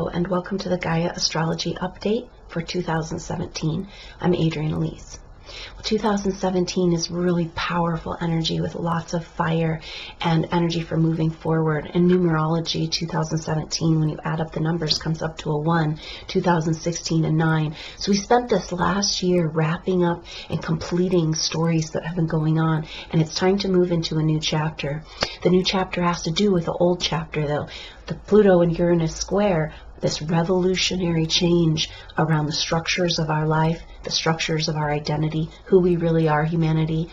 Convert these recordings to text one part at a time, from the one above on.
Hello and welcome to the Gaia Astrology Update for 2017. I'm Adrienne Elise. 2017 is really powerful energy with lots of fire and energy for moving forward. In numerology, 2017, when you add up the numbers, comes up to a 1, 2016 a 9. So we spent this last year wrapping up and completing stories that have been going on, and it's time to move into a new chapter. The new chapter has to do with the old chapter, though. The Pluto and Uranus square, this revolutionary change around the structures of our life, the structures of our identity, who we really are, humanity,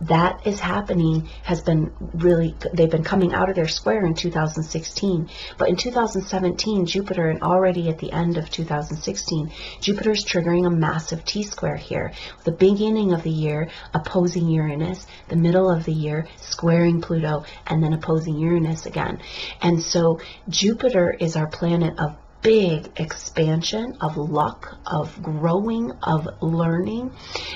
that is happening, they've been coming out of their square in 2016. But in 2017, Jupiter, and already at the end of 2016, Jupiter's triggering a massive T-square here. The beginning of the year opposing Uranus, the middle of the year squaring Pluto, and then opposing Uranus again. And so Jupiter is our planet of big expansion, of luck, of growing, of learning.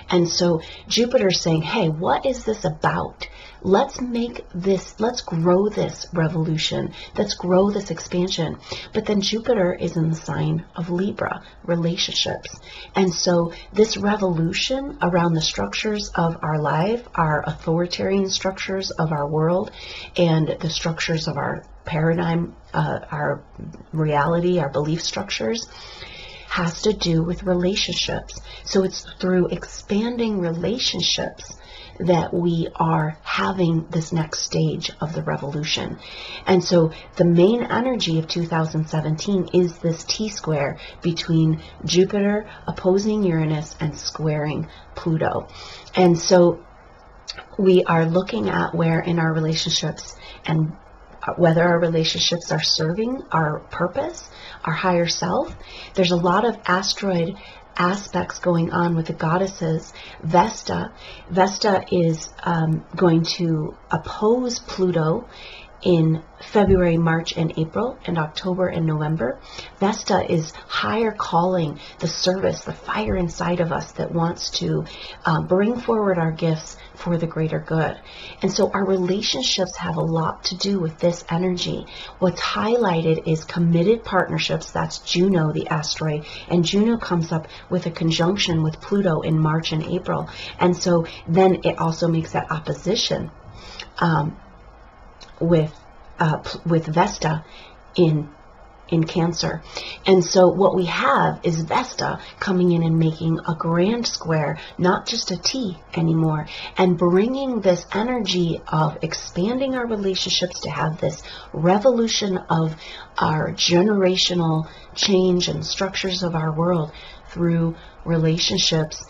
And so Jupiter's saying, hey, what is this about? Let's grow this revolution. Let's grow this expansion. But then Jupiter is in the sign of Libra, relationships. And so this revolution around the structures of our life, our authoritarian structures of our world, and the structures of our paradigm, our reality, our belief structures, has to do with relationships. So it's through expanding relationships that we are having this next stage of the revolution. And so the main energy of 2017 is this T-square between Jupiter opposing Uranus and squaring Pluto. And so we are looking at where in our relationships and whether our relationships are serving our purpose, our higher self. There's a lot of asteroid aspects going on with the goddesses. Vesta is going to oppose Pluto in February, March, and April, and October and November. Vesta is higher calling, the service, the fire inside of us that wants to bring forward our gifts for the greater good. And so our relationships have a lot to do with this energy. What's highlighted is committed partnerships. That's Juno, the asteroid, and Juno comes up with a conjunction with Pluto in March and April. And so then it also makes that opposition with Vesta in Cancer. And so what we have is Vesta coming in and making a grand square, not just a T anymore, and bringing this energy of expanding our relationships to have this revolution of our generational change and structures of our world through relationships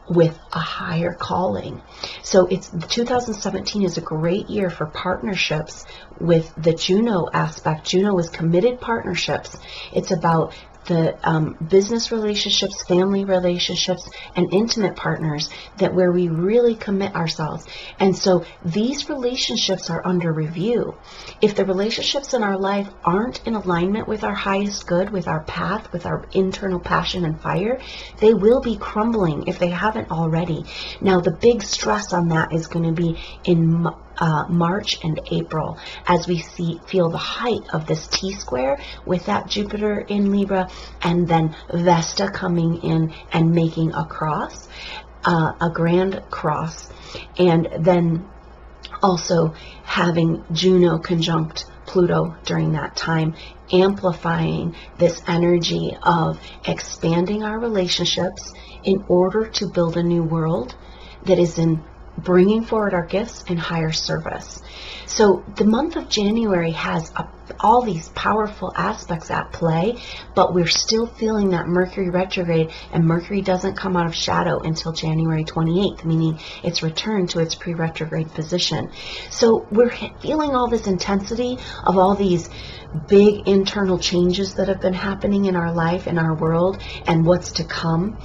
with a higher calling. So 2017 is a great year for partnerships with the Juno aspect. Juno is committed partnerships. It's about the business relationships, family relationships, and intimate partners, that where we really commit ourselves. And so these relationships are under review. If the relationships in our life aren't in alignment with our highest good, with our path, with our internal passion and fire, they will be crumbling if they haven't already. Now, the big stress on that is going to be in March and April, as we feel the height of this T-square with that Jupiter in Libra, and then Vesta coming in and making a cross, a grand cross, and then also having Juno conjunct Pluto during that time, amplifying this energy of expanding our relationships in order to build a new world that is in bringing forward our gifts and higher service. So the month of January has all these powerful aspects at play, but we're still feeling that Mercury retrograde, and Mercury doesn't come out of shadow until January 28th, meaning it's returned to its pre-retrograde position. So we're feeling all this intensity of all these big internal changes that have been happening in our life, in our world, and what's to come.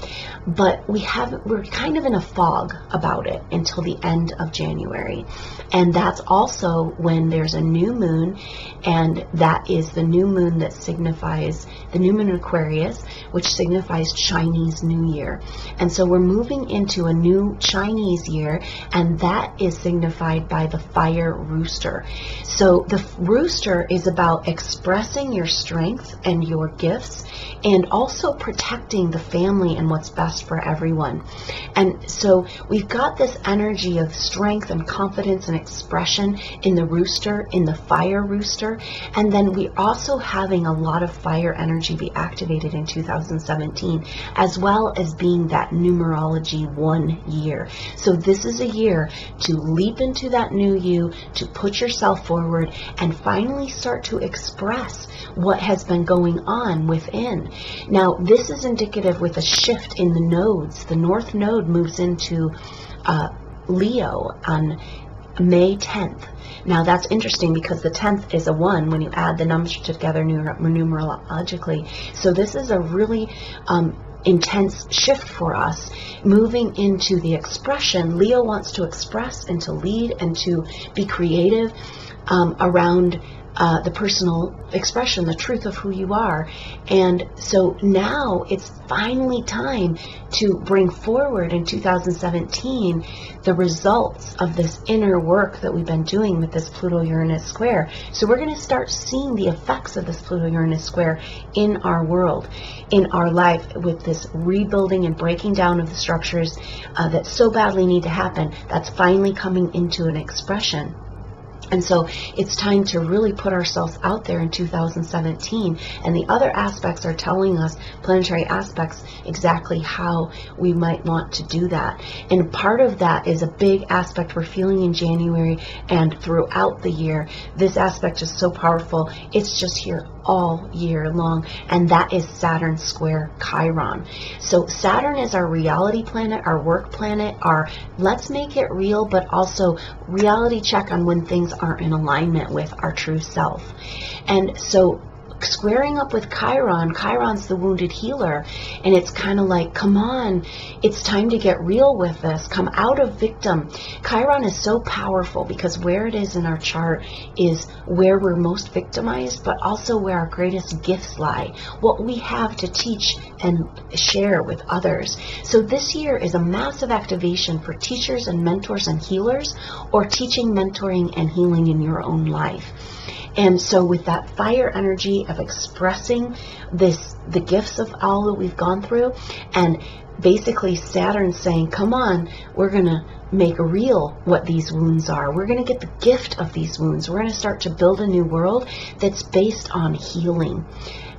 But we're kind of in a fog about it until the end of January. And that's also when there's a new moon, and and that is the new moon that signifies the new moon in Aquarius, which signifies Chinese New Year. And so we're moving into a new Chinese year, and that is signified by the Fire Rooster. So the rooster is about expressing your strength and your gifts, and also protecting the family and what's best for everyone. And so we've got this energy of strength and confidence and expression in the rooster, in the Fire Rooster. And then we're also having a lot of fire energy be activated in 2017, as well as being that numerology 1 year. So this is a year to leap into that new you, to put yourself forward, and finally start to express what has been going on within. Now, this is indicative with a shift in the nodes. The North Node moves into Leo on May 10th. Now, that's interesting because the 10th is a 1 when you add the numbers together numerologically. So this is a really intense shift for us, moving into the expression. Leo wants to express and to lead and to be creative around the personal expression, the truth of who you are. And so now it's finally time to bring forward in 2017 the results of this inner work that we've been doing with this Pluto-Uranus square. So we're going to start seeing the effects of this Pluto-Uranus square in our world, in our life, with this rebuilding and breaking down of the structures that so badly need to happen. That's finally coming into an expression. And so it's time to really put ourselves out there in 2017. And the other aspects are telling us, planetary aspects, exactly how we might want to do that. And part of that is a big aspect we're feeling in January and throughout the year. This aspect is so powerful. It's just here all year long, and that is Saturn square Chiron. So Saturn is our reality planet, our work planet, our let's make it real, but also reality check on when things aren't in alignment with our true self. And so squaring up with Chiron, Chiron's the wounded healer, and it's kind of like, come on, it's time to get real with this. Come out of victim. Chiron is so powerful because where it is in our chart is where we're most victimized, but also where our greatest gifts lie, what we have to teach and share with others. So this year is a massive activation for teachers and mentors and healers, or teaching, mentoring, and healing in your own life. And so with that fire energy of expressing the gifts of all that we've gone through, and basically Saturn saying, come on, we're going to make real what these wounds are. We're going to get the gift of these wounds. We're going to start to build a new world that's based on healing.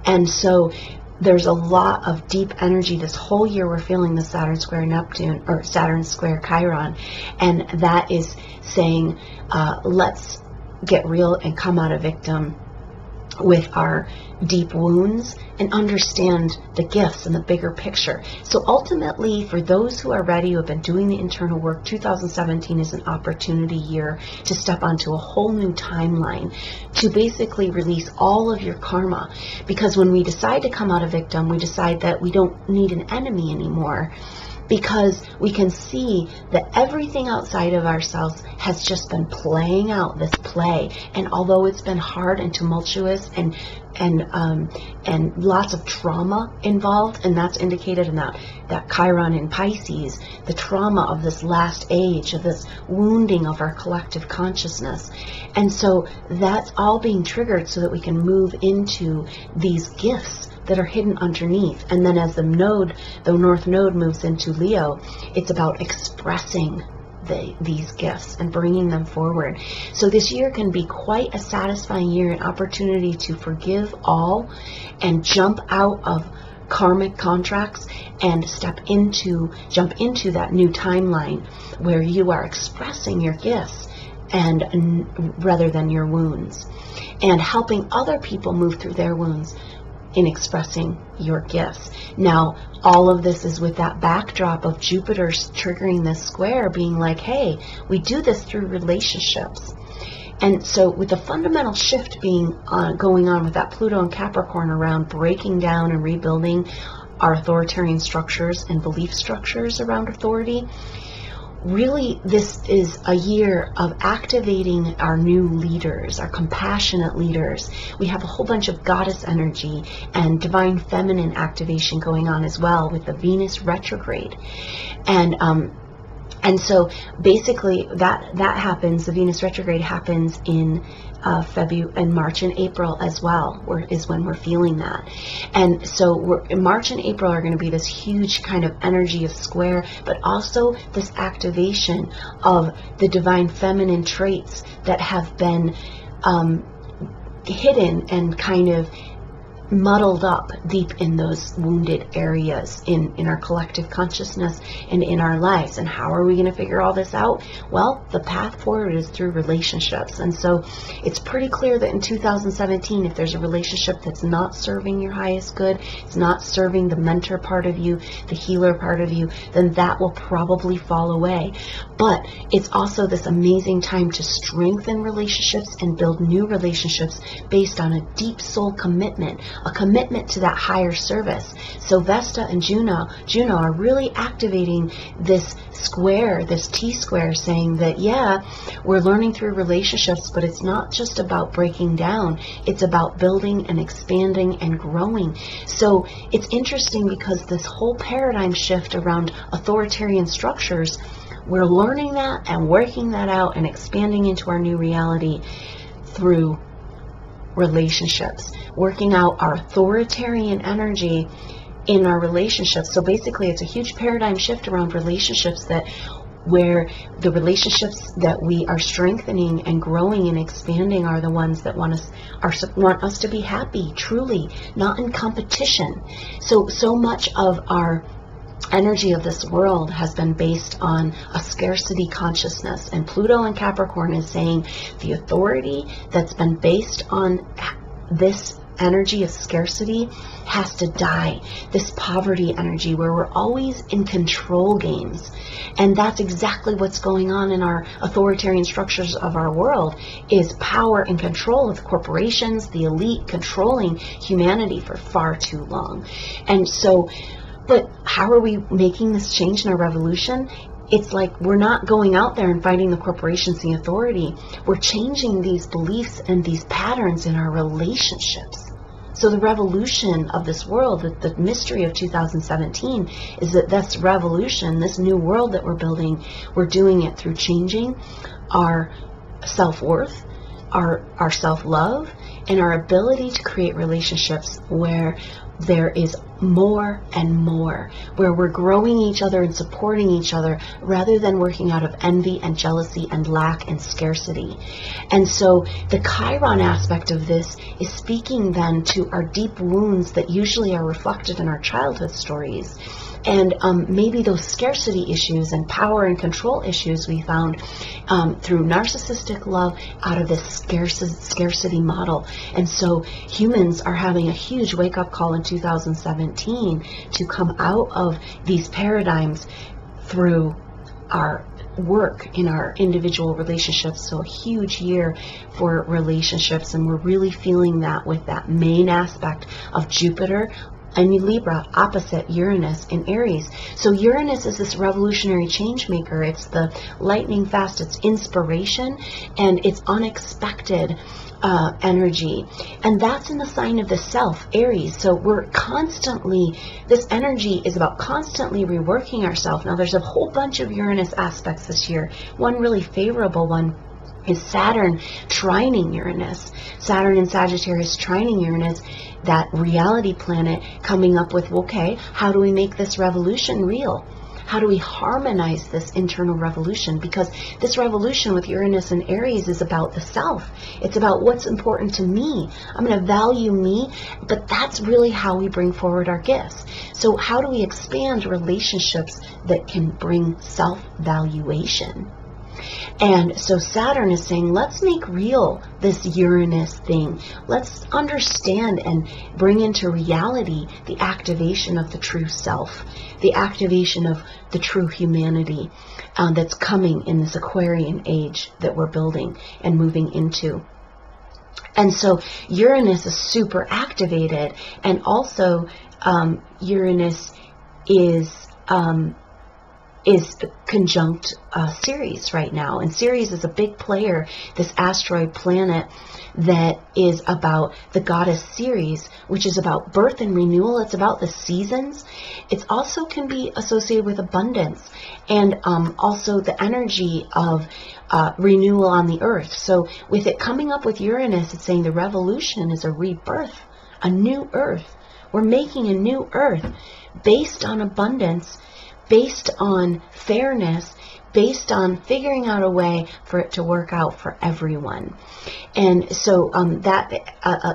And so there's a lot of deep energy this whole year. We're feeling the Saturn square Neptune, or Saturn square Chiron. And that is saying, let's get real and come out of victim with our deep wounds and understand the gifts and the bigger picture. So ultimately, for those who are ready, who have been doing the internal work, 2017 is an opportunity year to step onto a whole new timeline, to basically release all of your karma. Because when we decide to come out of victim, we decide that we don't need an enemy anymore, because we can see that everything outside of ourselves has just been playing out this play. And although it's been hard and tumultuous and lots of trauma involved, and that's indicated in that Chiron in Pisces, the trauma of this last age, of this wounding of our collective consciousness. And so that's all being triggered so that we can move into these gifts that are hidden underneath. And then as the North Node moves into Leo, it's about expressing these gifts and bringing them forward. So this year can be quite a satisfying year, an opportunity to forgive all and jump out of karmic contracts and jump into that new timeline where you are expressing your gifts and rather than your wounds, and helping other people move through their wounds in expressing your gifts. Now, all of this is with that backdrop of Jupiter's triggering this square, being like, hey, we do this through relationships. And so with the fundamental shift being going on with that Pluto and Capricorn around breaking down and rebuilding our authoritarian structures and belief structures around authority, really, this is a year of activating our new leaders, our compassionate leaders. We have a whole bunch of goddess energy and divine feminine activation going on as well with the Venus retrograde. And so basically that happens, the Venus retrograde happens in February and March and April as well, is when we're feeling that. And so March and April are going to be this huge kind of energy of square, but also this activation of the divine feminine traits that have been hidden and kind of muddled up deep in those wounded areas in our collective consciousness and in our lives. And how are we going to figure all this out? Well, the path forward is through relationships. And so it's pretty clear that in 2017, if there's a relationship that's not serving your highest good, it's not serving the mentor part of you, the healer part of you, then that will probably fall away. But it's also this amazing time to strengthen relationships and build new relationships based on a deep soul commitment, a commitment to that higher service. So Vesta and Juno are really activating this square, this T-square, saying that, yeah, we're learning through relationships, but it's not just about breaking down. It's about building and expanding and growing. So it's interesting because this whole paradigm shift around authoritarian structures, we're learning that and working that out and expanding into our new reality through relationships, working out our authoritarian energy in our relationships. So basically it's a huge paradigm shift around relationships, that where the relationships that we are strengthening and growing and expanding are the ones that want us to be happy, truly, not in competition. So much of our energy of this world has been based on a scarcity consciousness, and Pluto in Capricorn is saying the authority that's been based on this energy of scarcity has to die. This poverty energy where we're always in control games. And that's exactly what's going on in our authoritarian structures of our world, is power and control of corporations, the elite controlling humanity for far too long. And so, but how are we making this change in our revolution? It's like we're not going out there and fighting the corporations, the authority. We're changing these beliefs and these patterns in our relationships. So the revolution of this world, the mystery of 2017, is that this revolution, this new world that we're building, we're doing it through changing our self-worth, our self-love, and our ability to create relationships where there is more and more, where we're growing each other and supporting each other rather than working out of envy and jealousy and lack and scarcity. And so the Chiron aspect of this is speaking then to our deep wounds that usually are reflected in our childhood stories. And maybe those scarcity issues and power and control issues we found through narcissistic love out of this scarcity model. And so humans are having a huge wake-up call in 2017 to come out of these paradigms through our work in our individual relationships. So a huge year for relationships, and we're really feeling that with that main aspect of Jupiter and Libra opposite Uranus in Aries. So Uranus is this revolutionary change maker. It's the lightning fast, it's inspiration, and it's unexpected energy. And that's in the sign of the self, Aries. So we're constantly, this energy is about constantly reworking ourselves. Now there's a whole bunch of Uranus aspects this year. One really favorable one is Saturn trining Uranus. Saturn in Sagittarius trining Uranus, that reality planet, coming up with, okay, how do we make this revolution real? How do we harmonize this internal revolution? Because this revolution with Uranus and Aries is about the self. It's about what's important to me. I'm going to value me, but that's really how we bring forward our gifts. So how do we expand relationships that can bring self-valuation? And so Saturn is saying, let's make real this Uranus thing. Let's understand and bring into reality the activation of the true self, the activation of the true humanity that's coming in this Aquarian age that we're building and moving into. And so Uranus is super activated, and also Uranus is is conjunct Ceres right now. And Ceres is a big player, this asteroid planet that is about the goddess Ceres, which is about birth and renewal. It's about the seasons. It also can be associated with abundance and also the energy of renewal on the earth. So with it coming up with Uranus, it's saying the revolution is a rebirth, a new earth. We're making a new earth based on abundance, based on fairness, based on figuring out a way for it to work out for everyone. And so that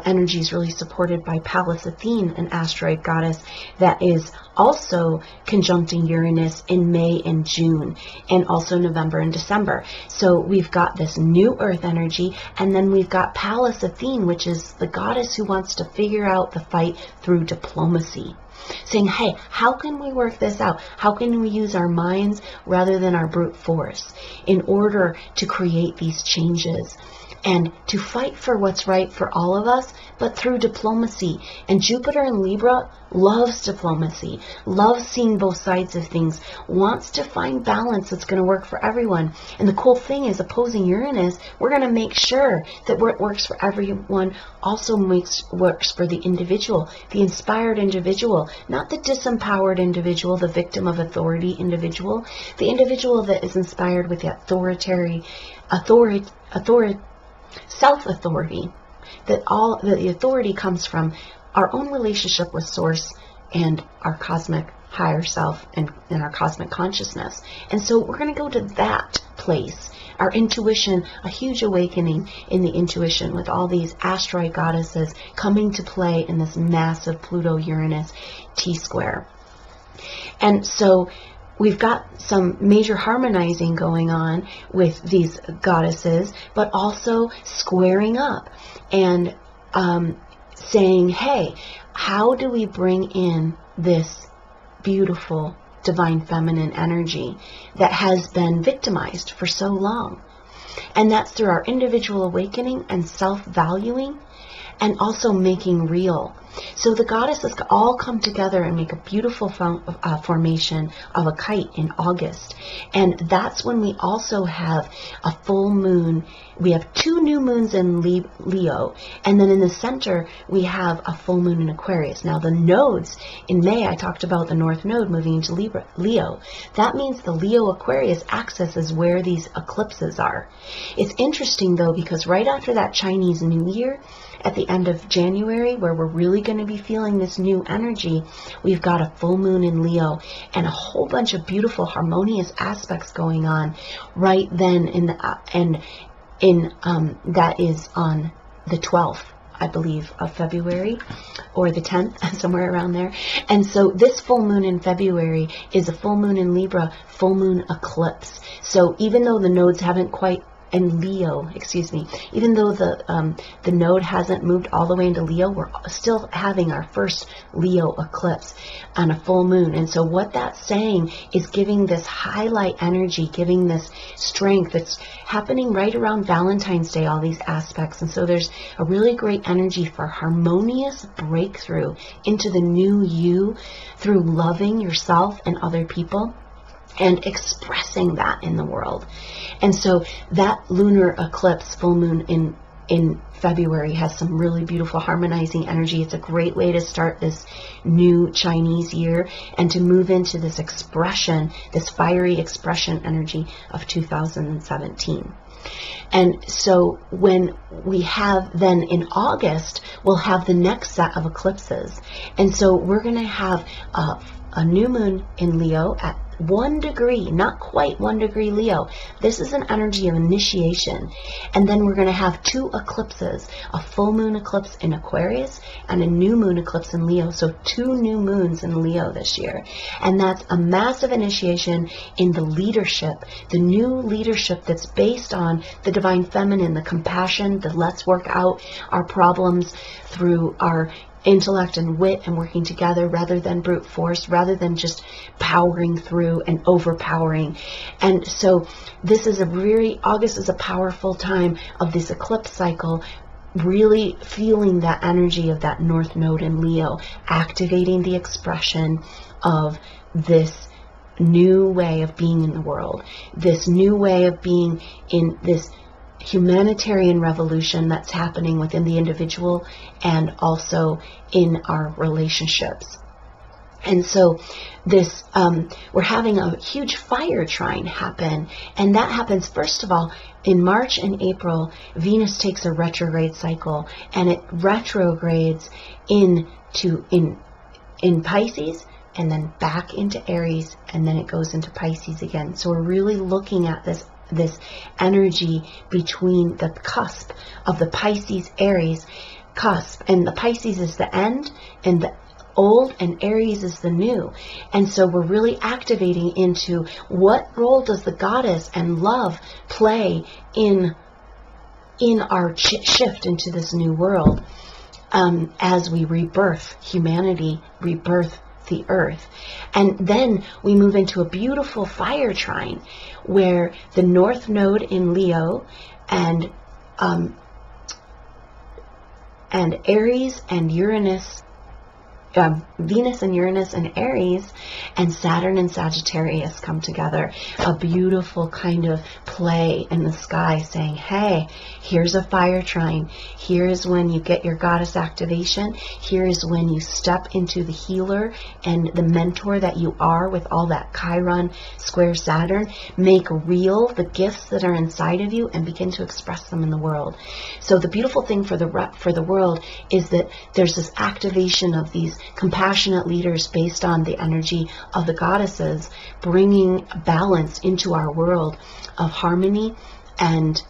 energy is really supported by Pallas Athene, an asteroid goddess that is also conjuncting Uranus in May and June, and also November and December. So we've got this new earth energy, and then we've got Pallas Athene, which is the goddess who wants to figure out the fight through diplomacy. Saying, hey, how can we work this out? How can we use our minds rather than our brute force in order to create these changes and to fight for what's right for all of us, but through diplomacy? And Jupiter in Libra loves diplomacy, loves seeing both sides of things, wants to find balance that's going to work for everyone. And the cool thing is, opposing Uranus, we're going to make sure that what works for everyone also works for the individual, the inspired individual, not the disempowered individual, the victim of authority individual, the individual that is inspired with the self-authority, that the authority comes from our own relationship with Source and our cosmic higher self and our cosmic consciousness. And so we're going to go to that place, our intuition, a huge awakening in the intuition with all these asteroid goddesses coming to play in this massive Pluto-Uranus T-square. And so we've got some major harmonizing going on with these goddesses, but also squaring up and saying, hey, how do we bring in this beautiful divine feminine energy that has been victimized for so long? And that's through our individual awakening and self-valuing, and also making real. So the goddesses all come together and make a beautiful formation of a kite in August. And that's when we also have a full moon. We have 2 new moons in Leo. And then in the center, we have a full moon in Aquarius. Now the nodes, in May, I talked about the North Node moving into Leo. That means the Leo-Aquarius axis is where these eclipses are. It's interesting, though, because right after that Chinese New Year, at the end of January, where we're really going to be feeling this new energy, we've got a full moon in Leo and a whole bunch of beautiful harmonious aspects going on right then that is on the 12th, I believe, of February, or the 10th, somewhere around there. And so this full moon in February is a full moon in Libra, full moon eclipse. So even though the nodes haven't quite in Leo, even though the node hasn't moved all the way into Leo, we're still having our first Leo eclipse on a full moon. And so what that's saying is giving this highlight energy, giving this strength. It's happening right around Valentine's Day, all these aspects. And so there's a really great energy for harmonious breakthrough into the new you through loving yourself and other people and expressing that in the world. And so that lunar eclipse, full moon in February, has some really beautiful harmonizing energy. It's a great way to start this new Chinese year and to move into this expression, this fiery expression energy of 2017. And so when we have then in August, we'll have the next set of eclipses. And so we're going to have a new moon in Leo at 1 degree, not quite 1 degree Leo. This is an energy of initiation. And then we're going to have 2 eclipses, a full moon eclipse in Aquarius and a new moon eclipse in Leo. So 2 new moons in Leo this year. And that's a massive initiation in the leadership, the new leadership that's based on the divine feminine, the compassion, the let's work out our problems through our intellect and wit and working together rather than brute force, rather than just powering through and overpowering. And so this is August is a powerful time of this eclipse cycle, really feeling that energy of that North Node in Leo, activating the expression of this new way of being in the world, this new way of being in this humanitarian revolution that's happening within the individual and also in our relationships. And so this, we're having a huge fire trine happen, and that happens, first of all, in March and April. Venus takes a retrograde cycle, and it retrogrades in Pisces, and then back into Aries, and then it goes into Pisces again. So we're really looking at this energy between the cusp of the Pisces Aries cusp, and the Pisces is the end, and the old, and Aries is the new. And so we're really activating into what role does the goddess and love play in our shift into this new world, as we rebirth humanity, rebirth the earth. And then we move into a beautiful fire trine where the North Node in Leo and Aries and Uranus, Venus and Uranus and Aries, and Saturn and Sagittarius come together. A beautiful kind of play in the sky saying, hey, here's a fire trine. Here's when you get your goddess activation. Here's when you step into the healer and the mentor that you are with all that Chiron square Saturn. Make real the gifts that are inside of you and begin to express them in the world. So the beautiful thing for the world is that there's this activation of these compassionate leaders based on the energy of the goddesses, bringing balance into our world of harmony and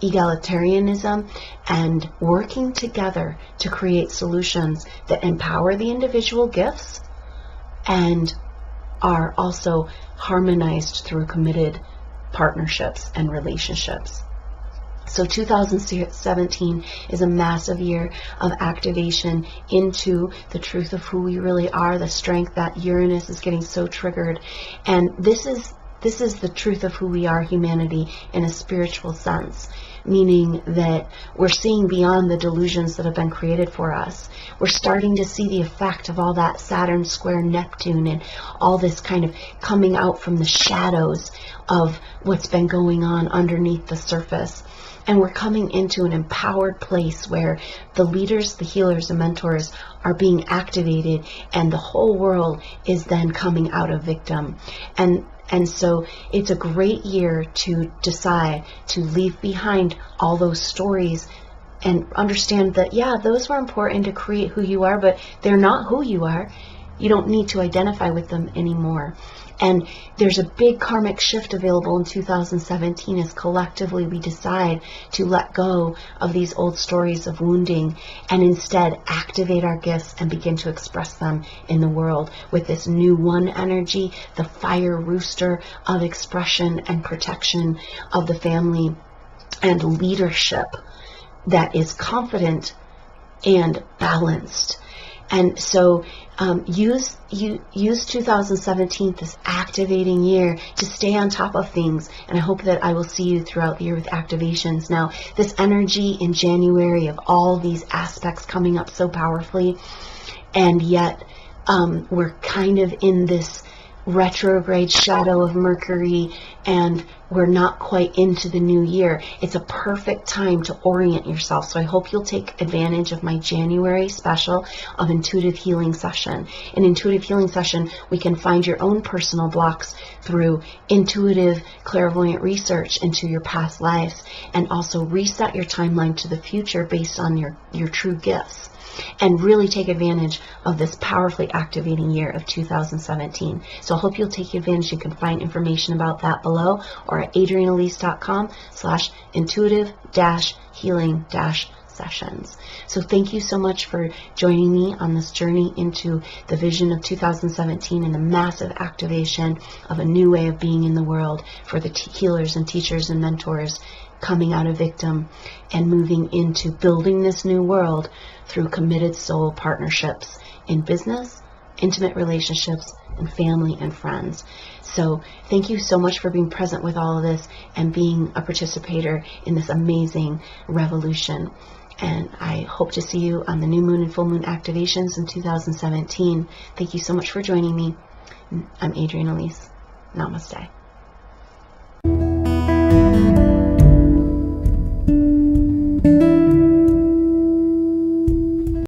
egalitarianism, and working together to create solutions that empower the individual gifts and are also harmonized through committed partnerships and relationships. So 2017 is a massive year of activation into the truth of who we really are, the strength that Uranus is getting so triggered. And this is the truth of who we are, humanity, in a spiritual sense, meaning that we're seeing beyond the delusions that have been created for us. We're starting to see the effect of all that Saturn square Neptune and all this kind of coming out from the shadows of what's been going on underneath the surface. And we're coming into an empowered place where the leaders, the healers, the mentors are being activated, and the whole world is then coming out of victim. And so it's a great year to decide to leave behind all those stories and understand that, yeah, those were important to create who you are, but they're not who you are. You don't need to identify with them anymore. And there's a big karmic shift available in 2017 as collectively we decide to let go of these old stories of wounding and instead activate our gifts and begin to express them in the world with this new one energy, the Fire Rooster of expression and protection of the family and leadership that is confident and balanced. And so use 2017, this activating year, to stay on top of things. And I hope that I will see you throughout the year with activations. Now, this energy in January of all these aspects coming up so powerfully, and yet we're kind of in this retrograde shadow of Mercury, and we're not quite into the new year. It's a perfect time to orient yourself. So I hope you'll take advantage of my January special of Intuitive Healing Session. In Intuitive Healing Session, we can find your own personal blocks through intuitive clairvoyant research into your past lives, and also reset your timeline to the future based on your true gifts, and really take advantage of this powerfully activating year of 2017. So I hope you'll take advantage. You can find information about that below or at adrianelise.com/intuitive-healing-sessions. So thank you so much for joining me on this journey into the vision of 2017 and the massive activation of a new way of being in the world for the healers and teachers and mentors coming out of victim and moving into building this new world through committed soul partnerships in business, intimate relationships, and family and friends. So thank you so much for being present with all of this and being a participator in this amazing revolution. And I hope to see you on the new moon and full moon activations in 2017. Thank you so much for joining me. I'm Adrienne Elise. Namaste.